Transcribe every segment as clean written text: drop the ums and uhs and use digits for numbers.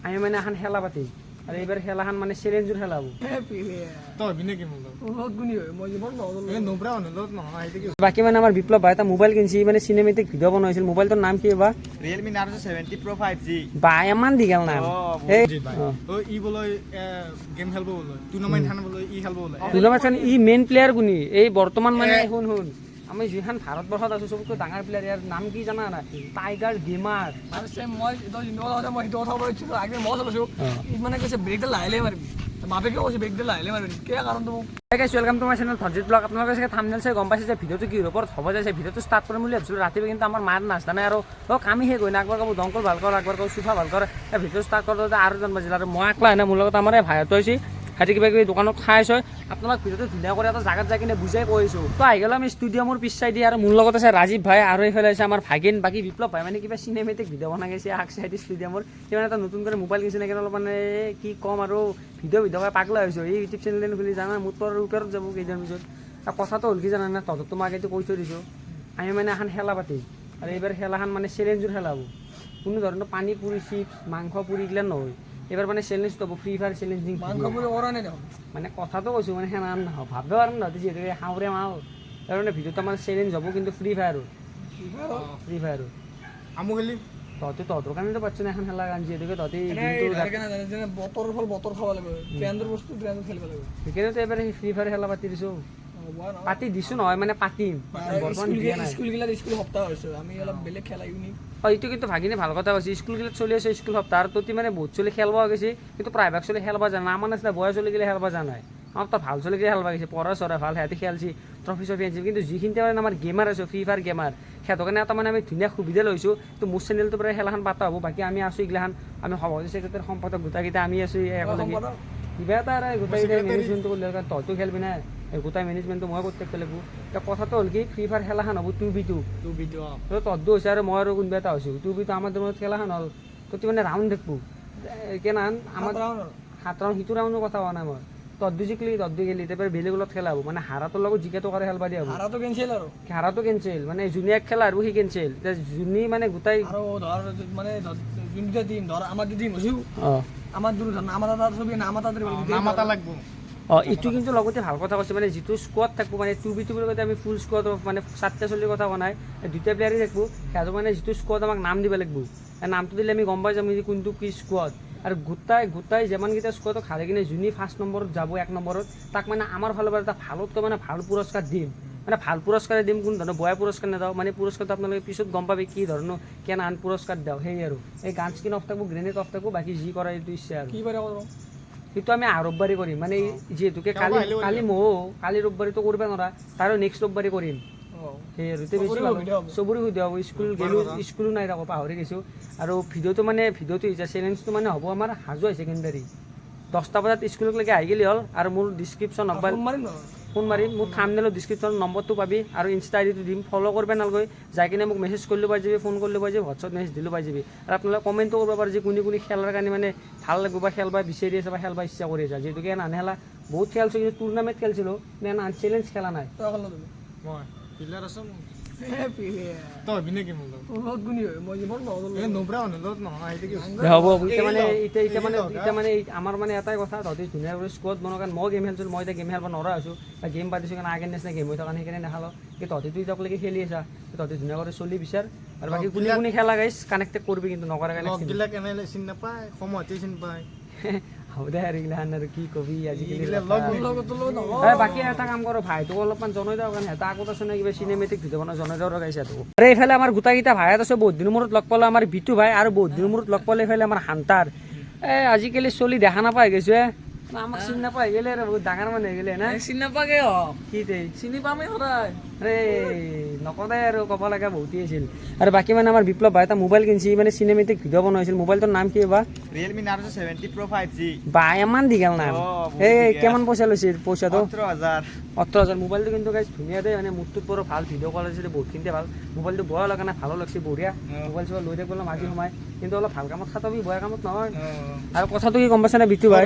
আমি মানে এখন খেলা পাতিম আৰু এইবাৰ খেলাখন মানে চেলেঞ্জৰ খেলা হ'ব। বাকী মানে আমাৰ বিপ্লৱ ভাই এটা মোবাইল কিনছি মানে চিনেমেটিক ভিডিঅ' বনাইছিল। মোবাইলটোৰ নাম কি বা Realme Narzo 70 Pro 5G বা ইমান দীঘল নাম টুৰ্ণামেণ্ট ই মেইন প্লেয়াৰ কোনি এই বৰ্তমান মানে শুন আমি যিখন ভাৰতবৰ্ষত আছো চবতকৈ ডাঙৰ প্লেয়াৰ ইয়াৰ নাম কি জানা নাই tiger gamer welcome to my channel Dharjit blog. আপোনালোকে চাগে থাম্বনেল চাই গম পাইছে যে ভিডিঅ'টো কি ওপৰত হ'ব যাইছে। ভিডিঅ'টো ষ্টাৰ্ট কৰিম বুলি ভাবিছিলোঁ ৰাতিপুৱা, কিন্তু আমাৰ মাৰ নাজানে আৰু কামি শেষ হয় না। একবাৰ ক'ব দংকল ভাল কৰ, একবাৰ ক'ব চুফা ভাল কৰ। ভিডিঅ' ষ্টাৰ্ট কৰোঁতে আৰু জন বাজিল আৰু মই একলা নাই, মোৰ লগত আমাৰ ভাইটো হৈছে সিহঁতে কিবা কিবি দোকানত খাই আছে। আপোনালোক ভিডিঅ'টো ধুনীয়া কৰি এটা জাগাত যাই কিনে বুজাই কৈছোঁ। তো আহি গ'ল আমি ষ্টুডিয়ামৰ পিছ চাইডি আৰু মোৰ লগত আছে ৰাজীৱ ভাই আৰু এইফালে আছে আমাৰ ভাগিন। বাকী বিপ্লৱ ভাই মানে কিবা চিনেমেটিক ভিডিঅ' বনাই গৈছে আগ চাইডি ষ্টুডিয়ামৰ। কিমান এটা নতুন কৰি মোবাইল কিনিছে নেকি অলপ মানে কি ক'ম আৰু ভিডিঅ' পাগলা হৈছোঁ। এই ইউটিউব চেনেল খুলি জানা মোৰ তোৰ ওপৰত যাব কেইদিন পিছত। কথাটো হ'ল কি জানা না, তহঁততো মই আগতে কৈ থৈ দিছোঁ আমি মানে এখন খেলা পাতিম আৰু এইবাৰ খেলাখন মানে চেলেঞ্জৰ খেলা হ'ব। কোনো ধৰণৰ পানী পুৰি চিপছ মাংস পুৰি এইগিলা নহয়। এবাৰ মানে চেলেঞ্জ হ'ব ফ্ৰী ফায়াৰ চেলেঞ্জিং। মানে কথাটো কৈছোঁ মানে সেনা নহয় ভাবিব আৰু নহয় যিহেতু হাওৰে মাও তাৰ মানে ভিডিঅ'টো আমাৰ চেলেঞ্জ হ'ব, কিন্তু ফ্ৰী ফায়াৰৰ আমু খেলিম তহঁতৰ কাৰণেতো পাচ্ছ না এখন খেলা কাৰণ যিহেতুকে তহঁতি সেইকাৰণেতো এবাৰ ফ্ৰী ফায়াৰ খেলা পাতি দিছোঁ। পাতি দিছোঁ নহয় মানে পাতিম এইটো কিন্তু ভাগিনে ভাল কথা কৈছে। স্কুলগিলাত চলি আছে স্কুল সপ্তাহ আৰু তহঁতি মানে বহুত চলি খেলব গৈছে, কিন্তু প্ৰায়ভাগ চলি খেলবা জানা আমাৰ নিচিনা বয়স চলিগিলে খেলবা জানাই। আমাৰ তো ভাল চলিগিলে খেলবা গৈছে, পঢ়া চঢ়া ভাল সিহঁতে খেলছি ট্ৰফি চফি আনিছিল। কিন্তু যিখিনি মানে আমাৰ গেমাৰ আছে ফ্ৰী ফায়াৰ গেমাৰ সিহঁতৰ কাৰণে এটা মানে আমি ধুনীয়া সুবিধা লৈছোঁ। তো মোৰ চেনেলটোৰ পৰা খেলাখন পাতা হ'ব। বাকী আমি আছোঁ এইগিলাখান আমি সভাপতি ছেক্ৰেটাৰী সম্পাদক গোটাকেইটা আমি আছোঁ একেলগে কিবা এটা গোটেইকেইটাই মেনেজমেণ্টটো কৰিলে কাৰণ তহঁতো খেলবি না গোটাই মেনেজমেণ্টটো মই কৰি থাকিব লাগিব। এতিয়া কথাটো হ'ল কি ফ্ৰী ফায়াৰ খেলাখন হ'ব 2v2 তহঁতো হৈছে আৰু মই আৰু কোনোবা এটা হৈছোঁ 2v2 আমাৰ দলত খেলাখন হ'ল। তহঁতি মানে ৰাউণ্ড দেখবো কেনান আমাৰ 7 ৰাউণ্ড সিটো ৰাউণ্ডৰ কথা হোৱা নাই মই তহঁতি জিকিলি তহঁতি গেলি তাৰপৰা বেলেগ লগত খেলা হ'ব। মানে হাৰাটোৰ লগত জিকাটো কৰে খেলবা দিয়া হ'ব। হাৰাটো কেঞ্চেল মানে যোনে এক খেলা আৰু সি কেঞ্চেল যোনে মানে গোটাই এইটো কিন্তু লগতে ভাল কথা কৈছে মানে যিটো স্কোৱাড থাকিব মানে 2v2 বুলি কওঁতে আমি ফুল স্কোৱাড মানে 4টা চলিৰ কথা কোৱা নাই, 2টা প্লেয়াৰে থাকিব। সিহঁতৰ মানে যিটো স্কোৱাড আমাক নাম দিব লাগিব, নামটো দিলে আমি গম পাই যাম যে কোনটো কি স্কোৱাড। আৰু গোটাই যিমানকেইটা স্কোৱাডক হাৰি কিনে যোনে 1st নম্বৰত যাব 1 নম্বৰত তাক মানে আমাৰ ফালৰ পৰা এটা ভালতকৈ মানে ভাল পুৰস্কাৰ দিম। মানে ভাল পুৰস্কাৰে দিম, কোনো ধৰণৰ বেয়া পুৰস্কাৰ নেদাওঁ। মানে পুৰস্কাৰটো আপোনালোকে পিছত গম পাবি কি ধৰণৰ কেনে আন পুৰস্কাৰ দিওঁ সেই আৰু এই গান স্কিন অফ থাকিব গ্ৰেনেড অফ থাকিব বাকী যি কৰা এইটো ইচ্ছা আৰু সেইটো আমি ৰবিবাৰে কৰিম। মানে যিহেতুকে কালি ৰবিবাৰেতো কৰিব নোৱাৰা তাৰো নেক্সট ৰবিবাৰে কৰিম সেই আৰু বেছি চবৰে সুবিধা হ'ব। স্কুলো নাই আকৌ পাহৰি গৈছোঁ। আৰু ভিডিঅ'টো হৈছে চেলেঞ্জটো মানে হ'ব আমাৰ হাজো হাই ছেকেণ্ডাৰী 10টা বজাত স্কুললৈকে আহি গ'লে হ'ল। আৰু মোৰ ডিছক্ৰিপশ্যন ফোন মাৰিম মোৰ থাম্বনেইলৰ ডিছক্ৰিপশ্যন নম্বৰটো পাবি আৰু ইনষ্টা আইডিটো দিম। ফ'ল' কৰিব নালাগে, যাই কিনে মোক মেছেজ কৰিলেও পাই যাবি, ফোন কৰিলেও পাই যাবি, হোৱাটছআপ মেছেজ দিলেও পাই যাবি। আৰু আপোনালোকে কমেণ্টো কৰিব পাৰে যে কোনে খেলাৰ কাৰণে মানে ভাল লাগিব বা খেলবা বিচাৰি আছে বা খেলবা ইচ্ছা কৰি আছে। যিহেতুকে নানেলা বহুত খেলছোঁ কিন্তু টুৰ্ণামেণ্ট খেলিছিলোঁ চেলেঞ্জ খেলা নাই। হ'ব এতিয়া মানে আমাৰ মানে এটাই কথা তহঁতি ধুনীয়া কৰি স্কোৱাড বনাওঁ কাৰণ মই গেম খেলিছিলোঁ। মই এতিয়া গেম খেলিব নোৱাৰা হৈছোঁ বা গেম পাতিছোঁ কাৰণে আগৰ নিচিনা গেম হৈ থকা সেইকাৰণে নেখালোঁ। কিন্তু তহঁতিতো এতিয়ালৈকে খেলি আছা, তহঁতি ধুনীয়া কৰি চলি বিচাৰ। আৰু বাকী কোনে খেলা গাইছ কানেক্টেড কৰিবি কিন্তু নকৰা কাৰণে হ'ব দে আৰু এইগিলাখান আৰু কি কবি আজিকালি। বাকী এটা কাম কৰোঁ ভাইটোক অলপমান জনাই দিওঁ কাৰণ সিহঁতে আগত আছে নে কিবা চিনেমেটিক ভিডিঅ' বনাই জনাই দিওঁ গাইছে। আৰু এইফালে আমাৰ গোটেইকেইটা ভাইত আছে বহুত দিনৰ মূৰত লগ পালোঁ আমাৰ বিটু ভাই আৰু বহুত দিনৰ মূৰত লগ পালে এইফালে আমাৰ হান্তাৰ। আজিকালি চলি দেখা নাপাই গৈছে আমাক চিনি নাপাই গেলে আৰু বহুত ডাঙৰ মানুহ হৈ গ'লে না চিনি নাপাকে কি চিনি পামেই সদায় নকদে আৰু ক'ব লগা বহুতেই আছিল। আৰু বাকী মানে আমাৰ বিপ্লৱ ভাই এটা মোবাইল কিনছি মানে চিনেমেটিক ভিডিঅ' বনাইছিল। মোবাইলটোৰ নাম কি বা Realme Narzo 70 Pro 5G বা ইমান দীঘল নাম কিমান পইচা লৈছিল পইচাটো 18,000। মোবাইলটো কিন্তু গাইছ ধুনীয়া দেই মানে মোৰটোত বৰ ভাল ভিডিঅ' কোৱালিটি বহুতখিনিতে ভাল। মোবাইলটো বেয়া লগা নাই ভালো লাগছে বঢ়িয়া। মোবাইল চোবাইল লৈ থাকিবলৈ মাজে সোমাই কিন্তু অলপ ভাল কামত খাটাবি বেয়া কামত নহয়। আৰু কথাটো কি গম পাইছা নে বিটু ভাই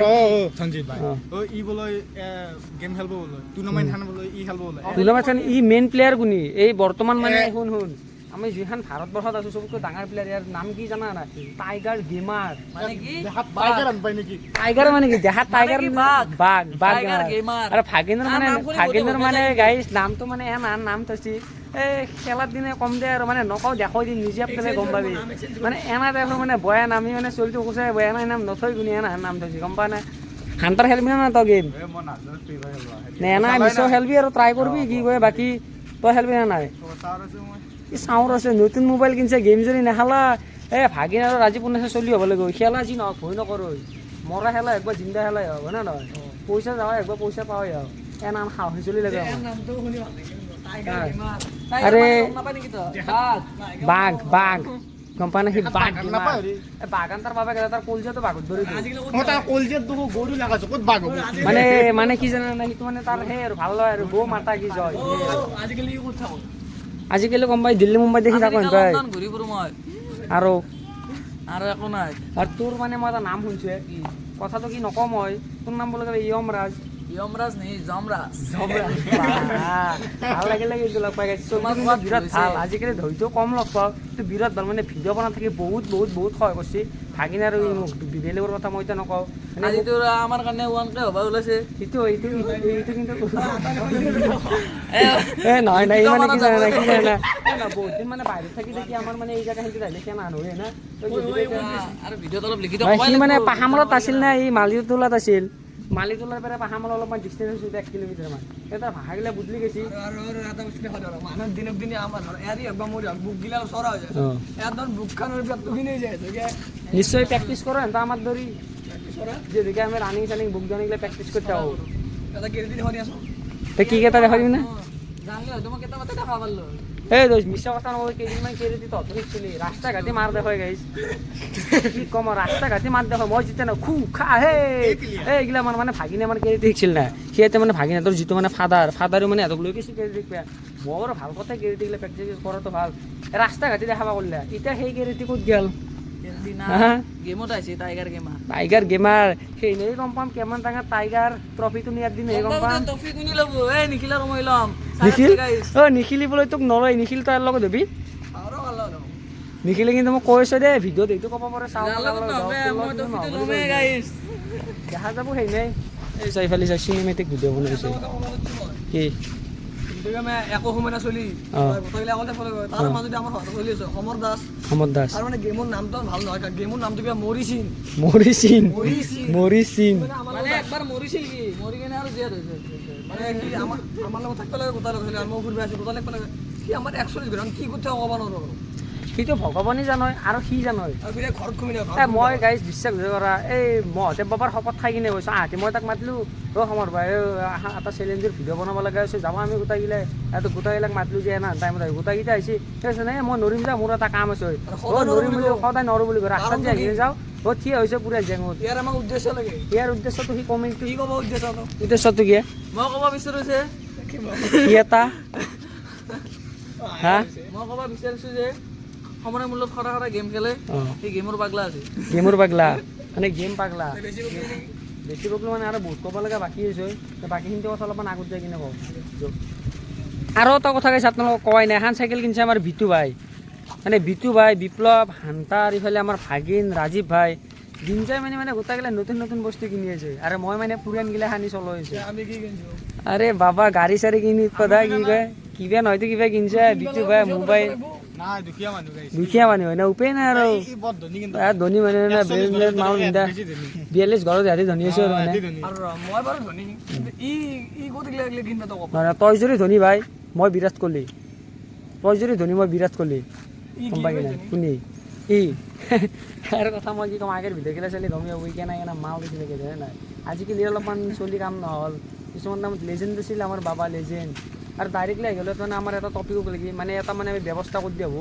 টুৰ্ণামেণ্ট ই মেইন প্লেয়াৰ কোনি এই বৰ্তমান মানে শুন আমি যিখন ভাৰতবৰ্ষত আছোঁ চবতকৈ ডাঙৰ প্লেয়াৰ ইয়াৰ নাম কি জানা নাই টাইগাৰ গেমাৰ মানে কি টাইগাৰ আনপাই নেকি টাইগাৰ মানে কি দেখাত টাইগাৰ কি বাঘ? বাঘ বাঘ টাইগাৰ গেমাৰ গেমাৰ। আৰু ভাগিনৰ মানে নাম শুনি ভাগিনৰ বহুত মানে মজা লাগে। গাইছ নামটো মানে নাম থৈছি এই খেলাৰ দিনে কম দে আৰু মানে নকওঁ দেখাই দিম নিজে পেলাই গম পাবি মানে এনা টাইপৰ মানে বয়া নামি মানে চলিটো কৈছে বয়া নাই নাম নথৈ গুণি এনা নাম থৈছি গম পা নাই হান্টাৰ খেলবি না তই গেম মই নাজানো ফ্ৰী ফায়াৰ খেলবা নে নাই মিছৰ খেলবি আৰু ট্ৰাই কৰবি কি কয় বাকী তই খেলবি না নাই চাৰ আছো মই কি চাউৰ আছে নতুন মোবাইল কিনছে গেম যদি নেখালা ভাগিন আৰু ৰাজীৱ পুনেছে চলি হ'ব লাগিব খেলা যি নহওক ভয় নকৰো মৰা খেলা একবাৰ জিন্দা খেলাই হ'ব না নহয় পইচা যাওঁ একবাৰ পইচা পাওঁই আৰু নাম সাহসী চলি লাগে আমাৰ। নামটো শুনি ভাল লাগিল টাইগাৰ আৰে। গেমাৰ আৰে। গম নাপায় নেকি তই বাঘ বাঘ গম পা নাই সি বাঘ নাপায় ৰে। বাগান তাৰ বাবা গেলে তাৰ কলজিয়াটো বাঘত ধৰি দিয়ে। আজিকালি ক'ত মই তাৰ কলজিয়াত দেখো গৰু লাগাছো ক'ত বাঘ হ'ব মানে মানে কি জানা নাই সেইটো মানে তাৰ সেই আৰু ভাল লয় আৰু বৌ মাতা কি জয় আজিকালি ক'ত থাকো আজিকালি গম পাই দিল্লী মুম্বাই দেখি থাকো আমেৰিকা, পাই লণ্ডন ঘূৰি ফুৰো মই আৰু আৰু একো নাই আৰু তোৰ মানে মই এটা নাম শুনছোৱে কথাটো কি নকওঁ মই তোৰ নাম বোলে কলে ইয়মৰাজ যমৰাজ নেই যমৰাজ ভাল লাগিলে কিন্তু লগ পাই গৈছে বিৰাট ভাল আজিকালি ধৈৰ্য কম লগ পাওঁ কিন্তু বিৰাট ভাল মানে ভিডিঅ' বনাই থাকি বহুত বহুত বহুত সহায় কৰিছে ভাগিন আৰু ই মোক বেলেগৰ কথা মই এতিয়া নকওঁ মানে আজি তোৰ আমাৰ কাৰণে 1K হ'ব ওলাইছে এইটো এইটো এইটো কিন্তু নহয় নাই মানে কি জানা নাই কি জানা নাই বহুত দিন মানে বাহিৰত থাকি দেখি আমাৰ মানে এই জেগা খেলি আহিলে কেনা নহয় না আৰু ভিডিঅ'ত অলপ লিখি সি মানে পাহামলত আছিল না এই মালিতোলাত আছিল মালিতোলাৰ পৰা পাহামল অলপমান ডিষ্টেঞ্চ আছিল 1 কিলোমিটাৰ মান তাৰ ভাষাগিলা বুজলি গৈছি আৰু এটা বস্তু দেখা যাব মানুহ দিনক দিনে আমাৰ ধৰ এৰি একবাৰ মৰি বুক গিলা চৰা হৈ যায় ইয়াত ধৰ বুক খানৰ পেটটো কিনে যায় তো নিশ্চয় প্ৰেক্টিচ করো এনতা আমার দরি যেদিকে আমি রানিং সানিং বুক জানিলে প্রেক্টিস করতে হবো এটা কেড়ে দিলে হরি আসো তো কি কেটা দেখা দিবি না জানলে তোমাকে কেটা মাথা দেখা পারলো এই দোষ মিশা কথা নবো কেদিনমান কেড়ে দিত অত ছিলি রাস্তাঘাটে মার দেখা হয়ে গাইস কি কম রাস্তাঘাটে মার দেখা মই জিতে না খু খা হে এইগুলা মানে ভাগিনে আমার কেড়ে দিছিল না সিয়াতে মানে ভাগিনে তোর যিটো মানে ফাদারও মানে এতগুলো কিছু কেড়ে দিবে বড় ভাল কথা কেড়ে দিলে প্র্যাকটিস করাতো ভাল রাস্তাঘাটে দেখাবা করলে এটা সেই কেড়ে কত গেল গেমত আছে টাইগার গেমার টাইগার গেমার সেই নেই গম পাম কেমন টাকা টাইগার ট্রফিটো নিয়ার দিন এই গম পাম টফি কোনি লব এই নিখিলাৰ মই লম নিখিল নিখিলি বলে তোক নলয় নিখিল তাৰ লগত ধবি আৰু ভাল লম নিখিলে কিন্তু মই কৈছো দে ভিডিঅ'ত এইটো ক'ব পাৰে চাওঁ মই টফিটো লমে গাইস দেখা যাব সেই নাই এই চাইফালি চাই চিনেমেটিক ভিডিঅ' বনাইছে কি কিন্তু আমি একো সময় না চলি গোটেইগিলা আগতে ফলো কৰে তাৰ মাজতে আমাৰ হতা চলি আছে সমৰ দাস সমৰ দাস আৰু মানে গেমৰ নামটো ভাল নহয় গেমৰ নামটো কিবা মৰিছিল মৰিচিন মৰিছিল মৰিচিন মানে একবাৰ মৰিছিল কি মৰি কেনে আৰু জিয়াত হৈছে মানে কি আমাৰ লগত থাকিব লাগে গোটাই লগাইছিলে আৰু মই ঘূৰিব আছোঁ গোটাই লাগিব লাগে সি আমাৰ 41 গ্ৰাম কি কথা ক'ব নোৱাৰো সিটো ভগৱানে জানয় আৰু সি জানয় আৰু বিৰাট ঘৰত ঘুমি মই গাইজ বিশ্বাস কৰা এই মহাদেৱ বাবাৰ শপত খাই কিনে কৈছোঁ আহতি মই তাক মাতিলোঁ সমৰ ভাই এটা চেলেঞ্জৰ ভিডিঅ' বনাব লগা হৈছে যাব আমি গোটাইগিলাই এইটো গোটাইগিলাক মাতিলোঁ যে এনা টাইমত আহি গোটাইকেইটা আহিছে কৈছে নাই মই নৰিম যা মোৰ এটা কাম আছে নৰিম বুলি সদায় নৰো বুলি কয় ৰাস্তাত যে আহি যাওঁ থিয় হৈছে পুৰা জেঙত ইয়াৰ আমাক উদ্দেশ্য লাগে ইয়াৰ উদ্দেশ্যটো সি কমেণ্টটো কি ক'ব উদ্দেশ্যটো উদ্দেশ্যটো কি মই ক'ব বিচাৰিছে কি এটা হা মই ক'ব বিচাৰিছোঁ যে সময় মূল্যত সদায় সদায় গেম খেলে সেই গেমৰ পাগলা আছে গেমৰ পাগলা মানে গেম পাগলা বেছি বকলো মানে আৰু বহুত ক'ব লগা বাকী হৈছে বাকীখিনি কথা অলপমান আগত যাই কিনে কওঁ আৰু এটা কথা কৈছে আপোনালোকক কোৱাই নাই এখন চাইকেল কিনিছে আমাৰ বিটু ভাই মানে বিটু ভাই বিপ্লৱ হান্তাৰ ইফালে আমাৰ ভাগিন ৰাজীৱ ভাই দিন যায় মানে গোটাইগিলা নতুন নতুন বস্তু কিনি আছে আৰু মই মানে পুৰাণগিলা সানি চলাইছোঁ আমি কি কিনিছোঁ আৰে বাবা গাড়ী চাড়ী কিনি কথা কি কয় কিবা নহয়তো কিবা কিনিছে বিটু ভাই মোবাইল নাই দুখীয়া মানুহ গাইছে দুখীয়া মানুহ হয় না উপায় নাই আৰু বৰ ধনী কিন্তু ধনী মানুহ না বেলেগ মাল পিন্ধা 42 ঘৰত সিহঁতি ধনী আছো আৰু মানে আৰু মই বাৰু ধনী কিন্তু ই ক'ত গিলা কিনবা তো ক'ব নহয় তই যদি ধনী ভাই মই বিৰাট কোহলি তই যদি ধনী মই বিৰাট কোহলি গম পাই কিনে শুনি ইয়াৰ কথা মই কি ক'ম আগৰ ভিডিঅ'গিলা চালি গমেই হ'ব কেনে মাল দিছিলে জানে নাই আজিকালি অলপমান চলি কাম নহ'ল কিছুমান নামত লেজেণ্ড আছিল আমাৰ বাবা লেজেণ্ড আৰু ডাইৰেক্টলি আহি গ'লে মানে আমাৰ এটা টপিক লাগি মানে এটা মানে আমি ব্যৱস্থা কৰি দিয়া হ'ব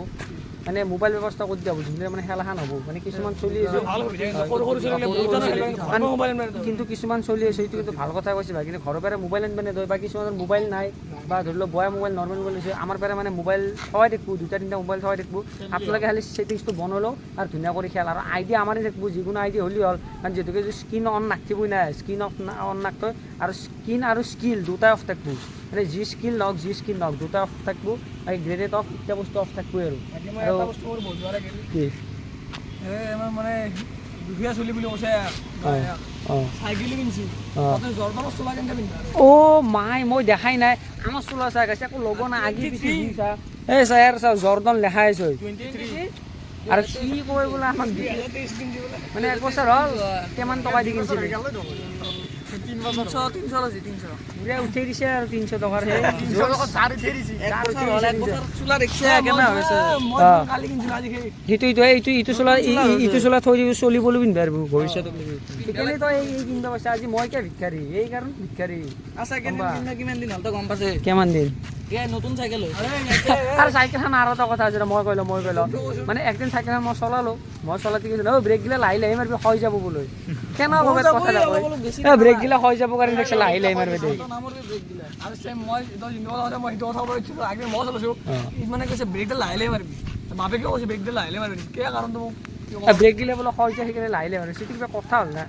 মানে মোবাইল ব্যৱস্থা কৰি দিয়া হ'ব যোনবিলাক মানে খেলাখন হ'ব মানে কিছুমান চলি আছে কিন্তু কিছুমান চলি আছে সেইটো কিন্তু ভাল কথা কৈছে কিন্তু ঘৰৰ পৰা মোবাইল আনিব নেদয় বা কিছুমানৰ মোবাইল নাই বা ধৰি লওক বয়া মোবাইল নৰ্মেল মোবাইল আছে আমাৰ পৰা মানে মোবাইল থোৱাই থাকিব দুটা তিনিটা মোবাইল থোৱাই থাকিব আপোনালোকে খালি ছেটিংছটো বনাই লওঁ আৰু ধুনীয়া কৰি খেল আৰু আইডিয়া আমাৰে থাকিব যিকোনো আইডিয়া হ'লেই হ'ল কাৰণ যিহেতুকে স্ক্ৰীন অন নাথাকিবই নাই স্ক্ৰীন অন নাথাকে আৰু স্ক্ৰীন আৰু স্কিল দুটাই অফ থাকিব মানে যি স্কিল নহওক যি স্কিন নহওক দুটা অফ থাকিব বাকী গ্ৰেডেড অফ এতিয়া বস্তু অফ থাকিবই আৰু বাকী মই এটা বস্তু মোৰ বহুত যোৱাৰে গেল কি আমাৰ মানে দুখীয়া চলি বুলি কৈছে অঁ চাইকেল কিনছি অঁ তাতে জৰ্দানৰ চোলা কেনেকৈ পিন্ধা অ' মাই মই দেখাই নাই আমাৰ চোলা চাই গৈছে একো ল'ব নাই আগে পিছে চা এই চা ইয়াৰ চা জৰ্ডন লেখাই আছে আৰু কি কয় বোলে আমাক মানে এক বছৰ হ'ল কিমান টকা দি কিনিছিল 300 লৈছে 300 পুৰা উঠাই দিছে আৰু 300 টকাৰ সেই চোলা দেখিছে কেনে হৈছে মই কালি কিনছিলো আজি সেই ইটো চোলা থৈ দিব চলিবলৈ পিন্ধিব আৰু ভৱিষ্যতক সেইকাৰণে তই এই কিনিব পাৰিছা আজি মই কিয় ভিক্ষাৰী এই কাৰণ ভিক্ষাৰী আছা কিমান দিন হ'ল তই গম পাইছে কিমান দিন নতুন চাইকেল আৰু চাইকেলখন আৰু এটা কথা আছে মই কৈলো মানে একদিন চাইকেলখন মই চলালো মই চলাতে গৈছিলো ব্ৰেক গিলা লাহে লাহে মাৰিবি হৈ যাব বোলে কেনে কথা নকয় ব্ৰেক গিলা হৈ যাব কাৰণে দেখছে লাহে লাহে মাৰিবি দেই মানে কৈছে ব্ৰেকডাল লাহে লাহে মাৰিবি বাপেকে কৈছে ব্ৰেকডাল লাহে লাহে মাৰিবি কিয় কাৰণটো মোক ব্ৰেক গিলা বোলে হৈ যায় সেইকাৰণে লাহে লাহে মাৰিছে কিবা কথা হ'ল না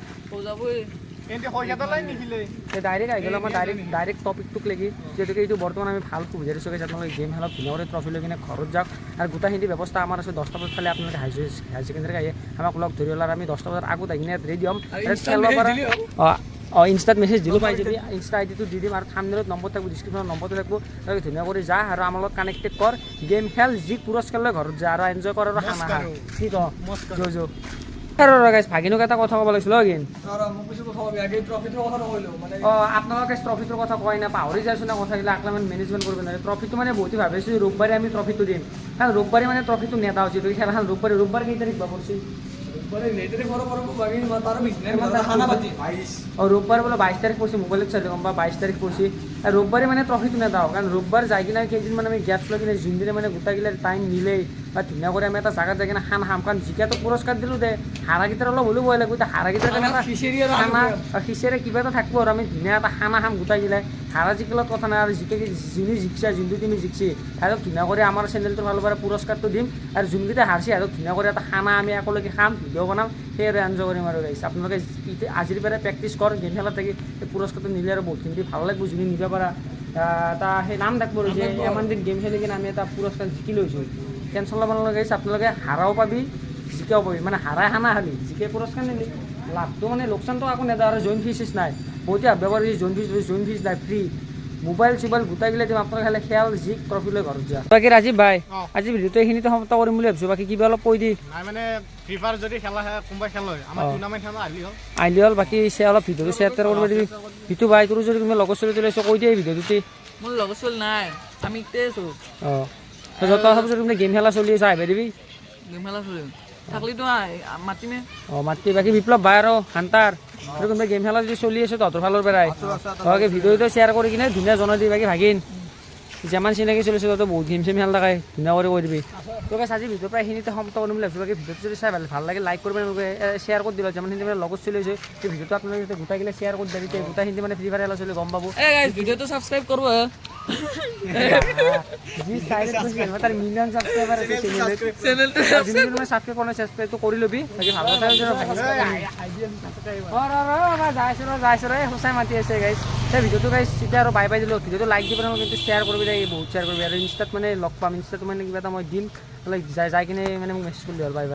ডাইৰেক্ট আহি গ'ল আমাৰ ডাইৰেক্ট টপিকটোক লাগি যিহেতুকে এইটো বৰ্তমান আমি ভাল সুবিধা দিছোঁ যে আপোনালোকে গেম খেলক ধুনীয়াকৈ ট্ৰফি লৈ কিনে ঘৰত যাওক আৰু গোটেইখিনি ব্যৱস্থা আমাৰ আছে 10টা বজাত খালি আপোনালোকে হাই ছেকেণ্ডেৰী আহি আমাক লগ ধৰি ওলাৰ আমি 10টা বজাত আগত আহি কিনে ৰেডি হ'ম খেলিব পৰা ইনষ্টাত মেছেজ দিলোঁ পাই যাবি ইনষ্টা আইডিটো দি দিম আৰু থাম্বনেইলত নম্বৰ থাকিব ডিছক্ৰিপশ্যনত নম্বৰটো থাকিব তই ধুনীয়া কৰি যা আৰু আমাৰ লগত কানেক্টেড কৰ গেম খেল যি পুৰস্কাৰ লৈ ঘৰত যা আৰু এনজয় কৰ আৰু খানা খা কি কওঁ যো আৰু গাইজ ভাগিনক এটা কথা ক'ব লাগিছিল অগিন আপোনালোকে ট্ৰফিটোৰ কথা কয় না পাহৰি যাইছোঁ না কথাবিলাক আকলামান মেনেজমেণ্ট কৰিব নোৱাৰে ট্ৰফিটো মানে বহুতে ভাবিছোঁ ৰবিবাৰে আমি ট্ৰফিটো দিম কাৰণ ৰবিবাৰে মানে ট্ৰফিটো নেতা হৈছে খেলখন ৰবিবাৰ কেই তাৰিখ বা পৰিছে ৰবিবাৰ বোলে 22 তাৰিখ পৰিছে মোবাইলত চাই গম পা 22 তাৰিখ পৰিছে আৰু ৰবিবাৰে মানে ট্ৰফিটো নেদাওঁ কাৰণ ৰবিবাৰ যাই কিনে কেইদিনমান আমি গেপছ লৈ কিনে যোনদিনে মানে গোটাইগিলাৰ টাইম মিলেই বা ধুনীয়া কৰি আমি এটা জাগাত যাই কিনে খাম কাৰণ জিকাটো পুৰস্কাৰ দিলোঁ দে হাৰাকেইটাৰ অলপ হ'লেও ভয় লাগিব এতিয়া হাৰাকেইটাৰ কাৰণে এটা খানা খিচিৰি কিবা এটা থাকিব আৰু আমি ধুনীয়া এটা খানা খাম গোটাই দিলে হাৰা জিকিলত কথা নাই আৰু যোনে জিকছা যোনটো টিমে জিকছি সিহঁতক ধুনীয়া কৰি আমাৰ চেনেলটোৰ ফালৰ পৰা পুৰস্কাৰটো দিম আৰু যোনকেইটা হাৰছি সিহঁতক ধুনীয়া কৰি এটা খানা আমি একেলগে খাম ভিডিঅ' বনাম সেই আৰু এনজয় কৰিম আৰু গাইছে আপোনালোকে আজিৰ পৰাই প্ৰেক্টিচ কৰ গেম খেলা থাকি সেই পুৰস্কাৰটো নিলে আৰু বহুতখিনি ভাল লাগিব যোনে নিব পাৰা এটা সেই নাম থাকিব যে ইমান দিন গেম খেলি কিনে আমি এটা পুৰস্কাৰ জিকি লৈছোঁ টেনশ্যন ল'ব নালাগে আপোনালোকে হাৰাও পাবি জিকাও পাবি মানে হাৰাই খানা খালি জিকে পুৰস্কাৰ নিলি লাভটো মানে লোকচানটো আকৌ নেদা আৰু জইন ফিজ নাই বহুতে ভাবিব পাৰি জইন ফিজ নাই ফ্ৰী মোবাইল চোবাইল গোটাই গিলে দিম আপোনালোকে খালি খেল জিক ট্ৰফি লৈ ঘৰত যা বাকী ৰাজীৱ ভাই আজি ভিডিঅ'টো এইখিনিতে সমাপ্ত কৰিম বুলি ভাবিছোঁ বাকী কিবা অলপ কৈ দি মানে ফ্ৰী ফায়াৰ যদি খেলা হয় কোনোবাই খেল হয় আমাৰ টুৰ্ণামেণ্ট খেলা আহিলে হ'ল বাকী অলপ ভিডিঅ'টো শ্বেয়াৰ কৰিব দিবি ভিটো ভাই তোৰ যদি তুমি লগৰ ছোৱালী তুলিছ কৈ দিয়ে ভিডিঅ'টোতে মোৰ লগৰ ছোৱালী নাই আমি ইতে আছোঁ যত তুমি গেম খেলা চলি আছে আহিব দিবি গেম খেলা চলি থাকলিতো মাতিমে মাতি বাকী বিপ্লৱ ভাই আৰু হান্তাৰ আৰু কোনোবাই গেম খেলা যদি চলি আছে তহঁতৰ ফালৰ পৰাই বাকী ভিডিঅ'টো শ্বেয়াৰ কৰি কিনে ধুনীয়া জনাই দিবি বাকী ভাগিন যিমান চিনাকি চলিছে তহঁতে বহুত গেম চেম খেল থাকে ধুনীয়া কৰি কৈ দিবি তোকে আজি ভিডিঅ'ৰ পৰা এইখিনিতে সমাপ্ত কৰিম বুলি ভাবিছোঁ বাকী ভিডিঅ'টো যদি চাই ভাল লাগে লাইক কৰিব শ্বেয়াৰ কৰি দিলোঁ যিমানখিনি মানে লগত চলি আছে সেই ভিডিঅ'টো আপোনালোকে যাতে গোটাই গিলে শ্বেয়াৰ কৰি দিবি গোটাইখিনি মানে ফ্ৰী ফায়াৰ খেলা চলি গম পাব ভিডিঅ'টো ছাবস্ক্ৰাইব কৰিব যি চাইড তাৰ মিলিয়ন ছাবস্ক্ৰাইবাৰ আছে চেনেলটো ছাবস্ক্ৰাইব কৰা ছাবস্ক্ৰাইবটো কৰি ল'বি বাকী ভাল কথা হৈছে যাইছোঁ ৰে সঁচাই মাতি আছে গাইজ সেই ভিডিঅ'টো গাইজ এতিয়া আৰু বাই বাই দিলোঁ ভিডিঅ'টো লাইক দিব কিন্তু শ্বেয়াৰ কৰিবি বহুত শ্বেয়াৰ কৰিবি আৰু ইনষ্টাত মানে লগ পাম ইনষ্টাত মানে কিবা এটা মই দিম যাই কিনে মানে মোক মেছেজ কৰি দিওঁ বাই বাই